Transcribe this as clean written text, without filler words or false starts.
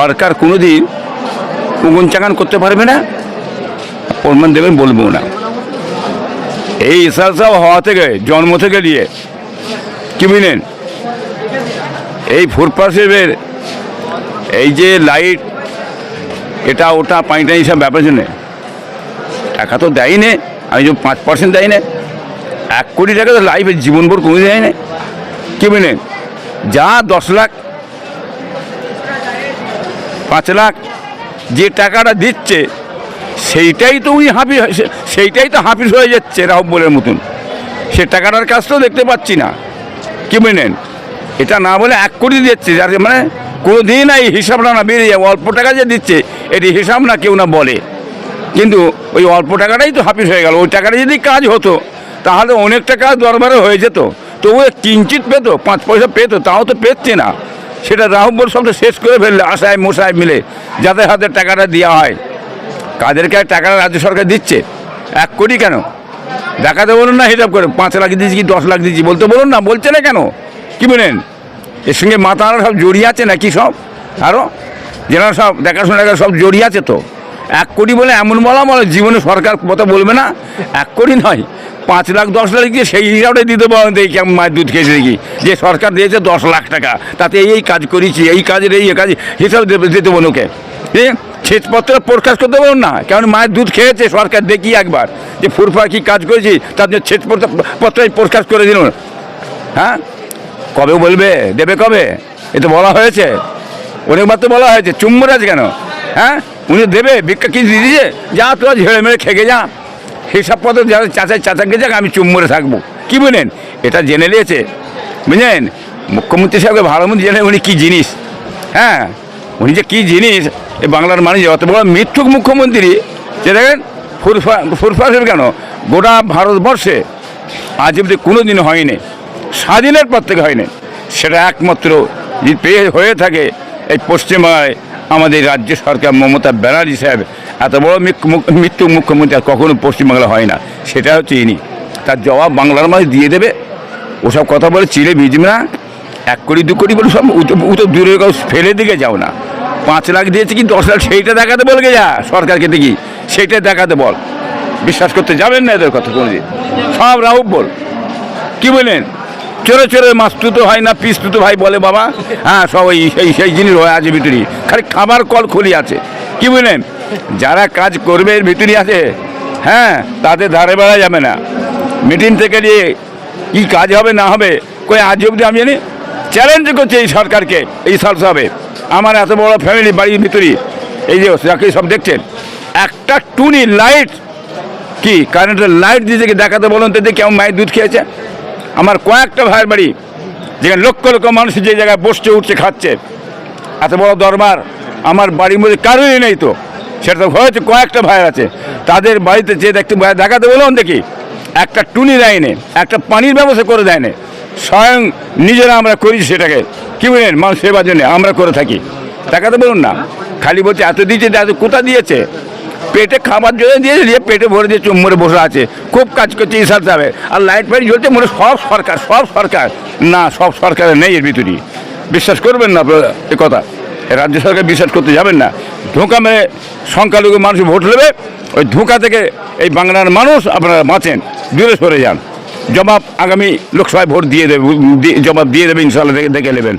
সরকার কোনোদিন উগুন চাগান করতে পারবে না, প্রমাণ দেবেন বলবো না। এই ইসাল সাহেব হওয়া থেকে জন্ম থেকে নিয়ে কি বুঝলেন, এই ফুটপাথের এই যে লাইট এটা ওটা পানিটা এইসব ব্যাপার জন্যে টাকা তো দেয় না। আমি যে 5% দেয় না, 1 কোটি টাকা তো লাইফের জীবনভর কমে দেয় না। কি বুঝলেন, যা 10 লাখ 5 লাখ যে টাকাটা দিচ্ছে সেইটাই তো উনি সেইটাই তো হাফিজ হয়ে যাচ্ছে রাহুবলের মতন। সে টাকাটার কাজ তো দেখতে পাচ্ছি না। কি বুঝলেন, এটা না বলে 1 কোটি দিচ্ছে, যার মানে কোনো দিন এই হিসাবটা না বেরিয়ে যাবে। অল্প টাকা যে দিচ্ছে এটি হিসাব না কেউ না বলে, কিন্তু ওই অল্প টাকাটাই তো হাফিজ হয়ে গেল। ওই টাকাটা যদি কাজ হতো তাহলে অনেক টাকা দরবারে হয়ে যেত, তবু কিঞ্চিত পেতো, 5 পয়সা পেতো, তাও তো পেচ্ছে না। সেটা রাহুবল সবটা শেষ করে ফেললে আশায় মশায় মিলে যাদের হাতে টাকাটা দেওয়া হয়। কাদেরকে টাকাটা রাজ্য সরকার দিচ্ছে? 1 কোটি কেন দেখাতে বলুন না, হিসাব করে 5 লাখ দিচ্ছি কি 10 লাখ দিচ্ছি বলতে বলুন না, বলছে না কেন? কি বলেন, এর সঙ্গে মাথারা সব জড়িয়ে আছে নাকি সব? আরও যারা সব দেখাশোনা সব জড়িয়ে আছে তো। 1 কোটি বলে এমন বলা জীবনে সরকার কথা বলবে না। 1 কোটি নয়, 5 লাখ 10 লাখ দিয়ে সেই হিসাবটাই দিতে পারেন। দেখি মায়ের দুধ খেয়েছে দেখি যে সরকার দিয়েছে 10 লাখ টাকা, তাতে এই কাজ করেছি, এই কাজের এই কাজ হিসাব দিতে বলুন। ওকে ছেদপত্র প্রকাশ করতে বলুন না, কারণ মায়ের দুধ খেয়েছে সরকার, দেখি একবার যে ফুরফা কী কাজ করেছি তার জন্য ছেদপত্র প্রকাশ করে দিল। হ্যাঁ, কবে বলবে, দেবে কবে? এ তো বলা হয়েছে, অনেকবার তো বলা হয়েছে। চুম্বর আছে কেন? হ্যাঁ, উনি দেবে, ভিক্ষা কি দিয়েছে, যা তোরা ঝেড়ে মেরে খেগে যা, হিসাবপত্র যারা চাচাকে যাক, আমি চুম্বরে থাকবো। কি বলেন, এটা জেনে নিয়েছে বুঝলেন। মুখ্যমন্ত্রী সাহেবকে ভালো মতো জেনে উনি কী জিনিস। হ্যাঁ, উনি যে কী জিনিস, এই বাংলার মানুষ অত বড় মিথ্যুক মুখ্যমন্ত্রী যে দেখেন ফুরফা সাহেব কেন গোটা ভারতবর্ষে আজ অব্দি কোনো দিন হয়নি, স্বাধীনের পর থেকে হয়নি। সেটা একমাত্র যদি পেয়ে হয়ে থাকে এই পশ্চিমবাংলায় আমাদের রাজ্য সরকার মমতা ব্যানার্জি সাহেব, এত বড় মৃত্যু মুখ্যমন্ত্রী আর কখনো পশ্চিমবাংলা হয় না। সেটা হচ্ছে ইনি, তার জবাব বাংলার মানুষ দিয়ে দেবে। ওসব কথা বলে চিড়ে ভিজবে না। 1 কোটি 2 কোটি বলে সব তো দূরে ফেলে দিকে যাও না। 5 লাখ দিয়েছে কি 10 লাখ, সেইটা দেখাতে বলবে যা সরকারকে, দেখি সেইটা দেখাতে বল। বিশ্বাস করতে যাবেন না এদের কথা কোনোদিন, সব রাহুবল। কি বলেন, চোরে চোরে মাস্তুতো হয় না পিস্তুতো ভাই বলে বাবা। হ্যাঁ, সব সেই জিনিস হয়ে আছে ভিতরে, খালি খাবার কল খুলি আছে। কি বলেন, যারা কাজ করবে এর ভিতরে আছে, হ্যাঁ, তাদের ধারে বেড়া যাবে না। মিটিং থেকে নিয়ে কী কাজ হবে না হবে কই আজ অবধি আমি জানি। চ্যালেঞ্জ করছে এই সরকারকে, এই সাহেব, আমার এত বড় ফ্যামিলি বাড়ির ভিতরে এই যে যাকে সব দেখছেন, একটা টুনি লাইট কি কারেন্টের লাইট দিয়েছে কি দেখাতে বলুন তো, কেমন মায়ের দুধ খেয়েছে। আমার কয়েকটা ভাইয়ের বাড়ি যেখানে লক্ষ লক্ষ মানুষ যে জায়গায় বসছে উঠছে খাচ্ছে, এত বড় দরবার আমার বাড়ির মধ্যে কারোরই নেই। তো সেটা তো হয়েছে, কয়েকটা ভাইয়ের আছে, তাদের বাড়িতে যে দেখতে দেখাতে বলুন দেখি, একটা টুনি দেয়নি, একটা পানির ব্যবস্থা করে দেয়নি। স্বয়ং নিজেরা আমরা করি সেটাকে। কি বলেন, মানুষ সেবার জন্য আমরা করে থাকি, দেখাতে বলুন না। খালি বলছে এত দিয়েছে, এত কোথা দিয়েছে? পেটে খাবার জন্য দিয়েছে, দিয়ে পেটে ভরে দিয়ে চুম্বরে বসে আছে, খুব কাজ করছে ইসাল সাহেব। আর লাইট ফাইট জ্বলছে মনে সব সরকার না, সব সরকারের নেই এর ভিতরে। বিশ্বাস করবেন না এ কথা, রাজ্য সরকার বিশ্বাস করতে যাবেন না। ধোঁকা মেরে সংখ্যালঘু মানুষ ভোট নেবে, ওই ধোঁকা থেকে এই বাংলার মানুষ আপনারা বাঁচেন, দূরে সরে যান। জবাব আগামী লোকসভায় ভোট দিয়ে দেবে, জবাব দিয়ে দেবে ইনশাল্লাহ, দেখে নেবেন।